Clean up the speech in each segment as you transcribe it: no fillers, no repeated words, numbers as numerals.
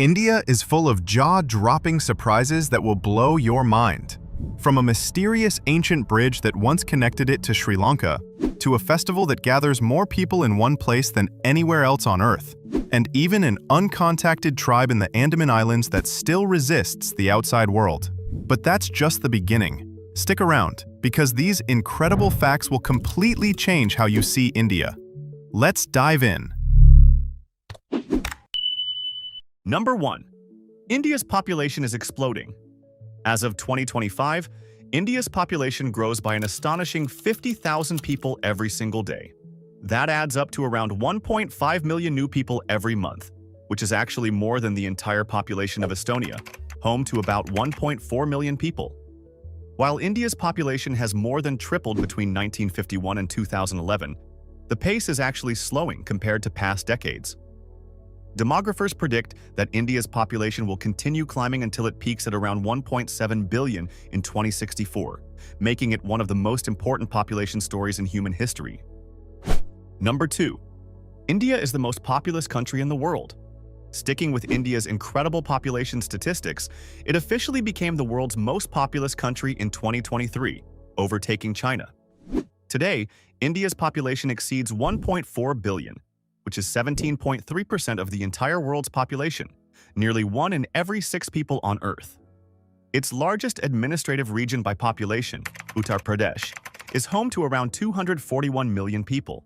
India is full of jaw-dropping surprises that will blow your mind. From a mysterious ancient bridge that once connected it to Sri Lanka, to a festival that gathers more people in one place than anywhere else on Earth, and even an uncontacted tribe in the Andaman Islands that still resists the outside world. But that's just the beginning. Stick around, because these incredible facts will completely change how you see India. Let's dive in. Number 1. India's population is exploding. As of 2025, India's population grows by an astonishing 50,000 people every single day. That adds up to around 1.5 million new people every month, which is actually more than the entire population of Estonia, home to about 1.4 million people. While India's population has more than tripled between 1951 and 2011, the pace is actually slowing compared to past decades. Demographers predict that India's population will continue climbing until it peaks at around 1.7 billion in 2064, making it one of the most important population stories in human history. Number 2. India is the most populous country in the world. Sticking with India's incredible population statistics, it officially became the world's most populous country in 2023, overtaking China. Today, India's population exceeds 1.4 billion, which is 17.3% of the entire world's population, nearly 1 in every 6 people on Earth. Its largest administrative region by population, Uttar Pradesh, is home to around 241 million people.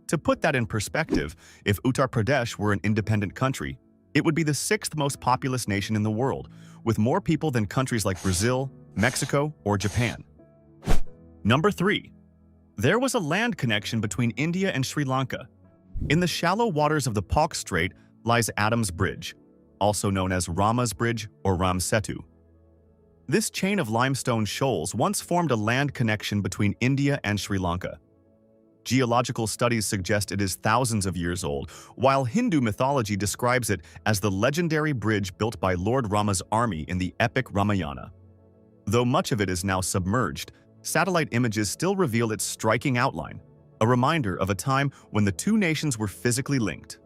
To put that in perspective, if Uttar Pradesh were an independent country, it would be the 6th most populous nation in the world, with more people than countries like Brazil, Mexico, or Japan. Number 3. There was a land connection between India and Sri Lanka. In the shallow waters of the Palk Strait lies Adam's Bridge, also known as Rama's Bridge or Ram Setu. This chain of limestone shoals once formed a land connection between India and Sri Lanka. Geological studies suggest it is thousands of years old, while Hindu mythology describes it as the legendary bridge built by Lord Rama's army in the epic Ramayana. Though much of it is now submerged, satellite images still reveal its striking outline, a reminder of a time when the two nations were physically linked.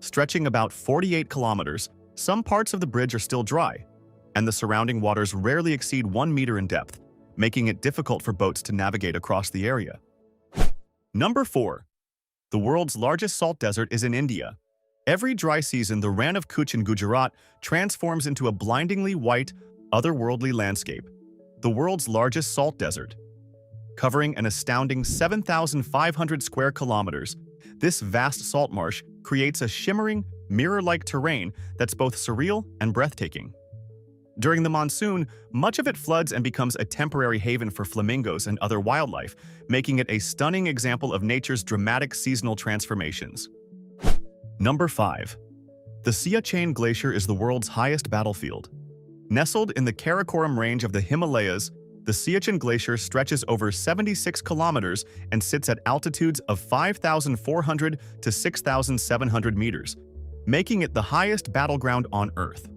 Stretching about 48 kilometers, some parts of the bridge are still dry, and the surrounding waters rarely exceed 1 meter in depth, making it difficult for boats to navigate across the area. Number 4. The world's largest salt desert is in India. Every dry season, the Rann of Kutch in Gujarat transforms into a blindingly white, otherworldly landscape, the world's largest salt desert. Covering an astounding 7,500 square kilometers, this vast salt marsh creates a shimmering, mirror-like terrain that's both surreal and breathtaking. During the monsoon, much of it floods and becomes a temporary haven for flamingos and other wildlife, making it a stunning example of nature's dramatic seasonal transformations. Number 5. The Siachen Glacier is the world's highest battlefield. Nestled in the Karakoram range of the Himalayas, the Siachen Glacier stretches over 76 kilometers and sits at altitudes of 5,400 to 6,700 meters, making it the highest battleground on Earth.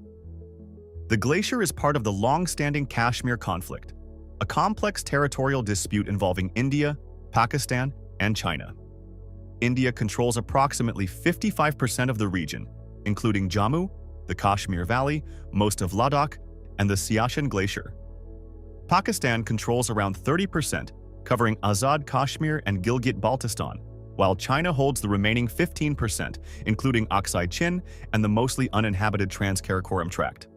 The glacier is part of the long-standing Kashmir conflict, a complex territorial dispute involving India, Pakistan, and China. India controls approximately 55% of the region, including Jammu, the Kashmir Valley, most of Ladakh, and the Siachen Glacier. Pakistan controls around 30%, covering Azad Kashmir and Gilgit-Baltistan, while China holds the remaining 15%, including Aksai Chin and the mostly uninhabited Trans-Karakoram Tract.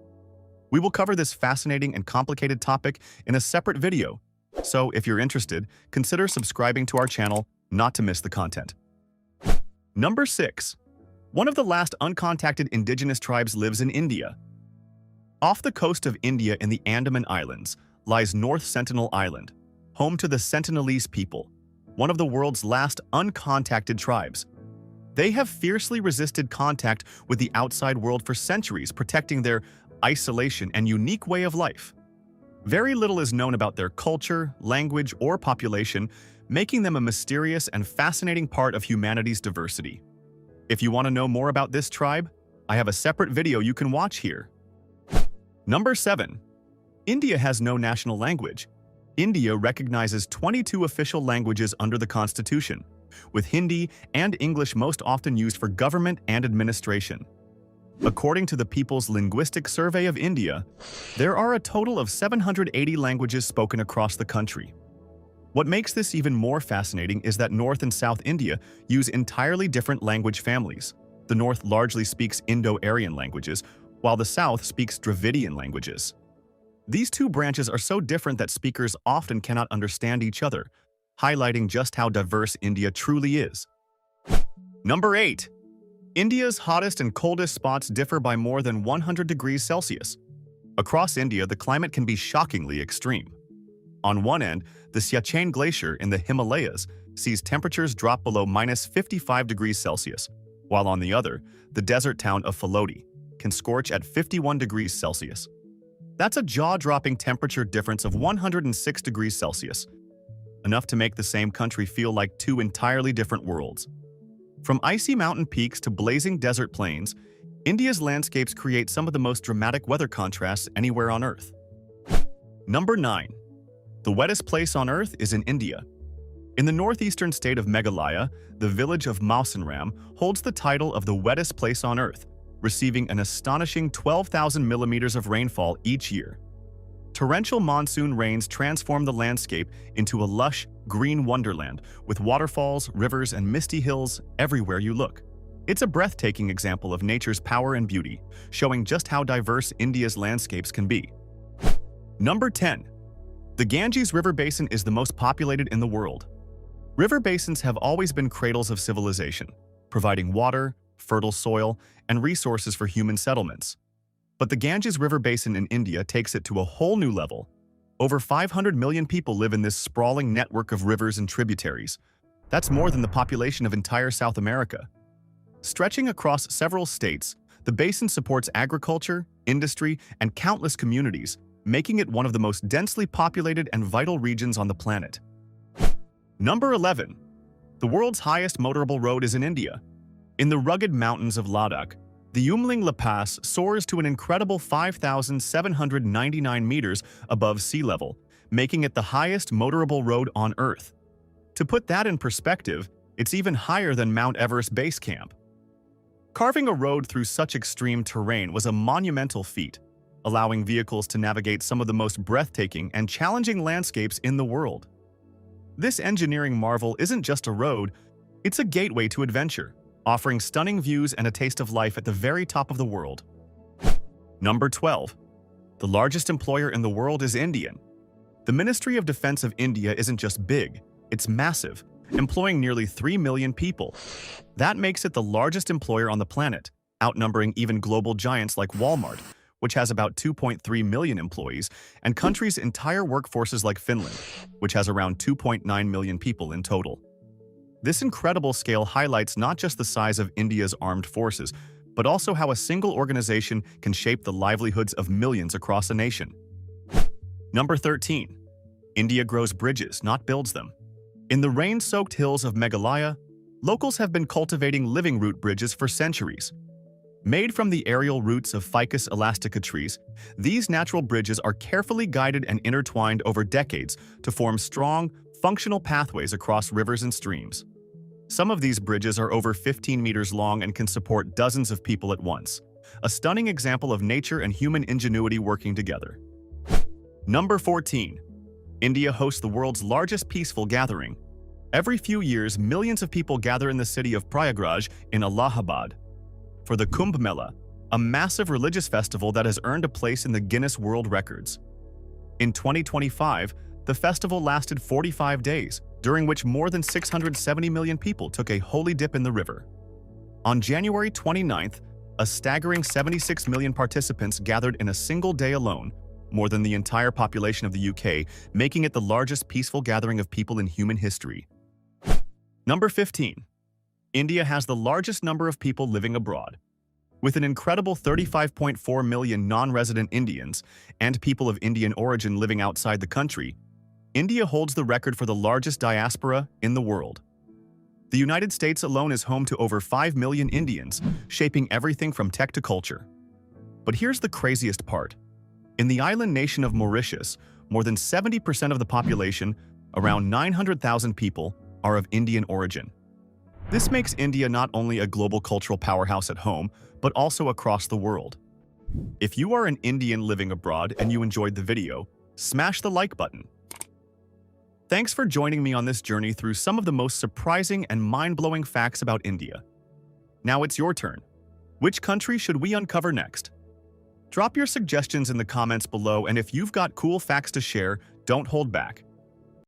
We will cover this fascinating and complicated topic in a separate video, so if you're interested, consider subscribing to our channel not to miss the content. Number 6. One of the last uncontacted indigenous tribes lives in India. Off the coast of India in the Andaman Islands lies North Sentinel Island, home to the Sentinelese people, one of the world's last uncontacted tribes. They have fiercely resisted contact with the outside world for centuries, protecting their isolation and unique way of life. Very little is known about their culture, language, or population, making them a mysterious and fascinating part of humanity's diversity. If you want to know more about this tribe, I have a separate video you can watch here. Number 7. India has no national language. India recognizes 22 official languages under the Constitution, with Hindi and English most often used for government and administration. According to the People's Linguistic Survey of India, there are a total of 780 languages spoken across the country. What makes this even more fascinating is that North and South India use entirely different language families. The North largely speaks Indo-Aryan languages, while the South speaks Dravidian languages. These two branches are so different that speakers often cannot understand each other, highlighting just how diverse India truly is. Number 8. India's hottest and coldest spots differ by more than 100 degrees Celsius. Across India, the climate can be shockingly extreme. On one end, the Siachen Glacier in the Himalayas sees temperatures drop below -55 degrees Celsius, while on the other, the desert town of Falodi can scorch at 51 degrees Celsius. That's a jaw-dropping temperature difference of 106 degrees Celsius, enough to make the same country feel like two entirely different worlds. From icy mountain peaks to blazing desert plains, India's landscapes create some of the most dramatic weather contrasts anywhere on Earth. Number 9. The wettest place on Earth is in India. In the northeastern state of Meghalaya, the village of Mawsynram holds the title of the wettest place on Earth, receiving an astonishing 12,000 millimeters of rainfall each year. Torrential monsoon rains transform the landscape into a lush, green wonderland with waterfalls, rivers, and misty hills everywhere you look. It's a breathtaking example of nature's power and beauty, showing just how diverse India's landscapes can be. Number 10. The Ganges River Basin is the most populated in the world. River basins have always been cradles of civilization, providing water, fertile soil, and resources for human settlements. But the Ganges River Basin in India takes it to a whole new level. Over 500 million people live in this sprawling network of rivers and tributaries. That's more than the population of entire South America. Stretching across several states, the basin supports agriculture, industry, and countless communities, making it one of the most densely populated and vital regions on the planet. Number 11. The world's highest motorable road is in India. In the rugged mountains of Ladakh, the Umling La Pass soars to an incredible 5,799 meters above sea level, making it the highest motorable road on Earth. To put that in perspective, it's even higher than Mount Everest Base Camp. Carving a road through such extreme terrain was a monumental feat, allowing vehicles to navigate some of the most breathtaking and challenging landscapes in the world. This engineering marvel isn't just a road, it's a gateway to adventure, offering stunning views and a taste of life at the very top of the world. Number 12. The largest employer in the world is Indian. The Ministry of Defense of India isn't just big, it's massive, employing nearly 3 million people. That makes it the largest employer on the planet, outnumbering even global giants like Walmart, which has about 2.3 million employees, and countries' entire workforces like Finland, which has around 2.9 million people in total. This incredible scale highlights not just the size of India's armed forces, but also how a single organization can shape the livelihoods of millions across a nation. Number 13. India grows bridges, not builds them. In the rain-soaked hills of Meghalaya, locals have been cultivating living root bridges for centuries. Made from the aerial roots of Ficus elastica trees, these natural bridges are carefully guided and intertwined over decades to form strong, functional pathways across rivers and streams. Some of these bridges are over 15 meters long and can support dozens of people at once, a stunning example of nature and human ingenuity working together. Number 14. India hosts the world's largest peaceful gathering. Every few years, millions of people gather in the city of Prayagraj in Allahabad for the Kumbh Mela, a massive religious festival that has earned a place in the Guinness World Records. In 2025, the festival lasted 45 days, during which more than 670 million people took a holy dip in the river. On January 29th, a staggering 76 million participants gathered in a single day alone, more than the entire population of the UK, making it the largest peaceful gathering of people in human history. Number 15. India has the largest number of people living abroad. With an incredible 35.4 million non-resident Indians and people of Indian origin living outside the country, India holds the record for the largest diaspora in the world. The United States alone is home to over 5 million Indians, shaping everything from tech to culture. But here's the craziest part. In the island nation of Mauritius, more than 70% of the population, around 900,000 people, are of Indian origin. This makes India not only a global cultural powerhouse at home, but also across the world. If you are an Indian living abroad and you enjoyed the video, smash the like button. Thanks for joining me on this journey through some of the most surprising and mind-blowing facts about India. Now it's your turn. Which country should we uncover next? Drop your suggestions in the comments below, and if you've got cool facts to share, don't hold back.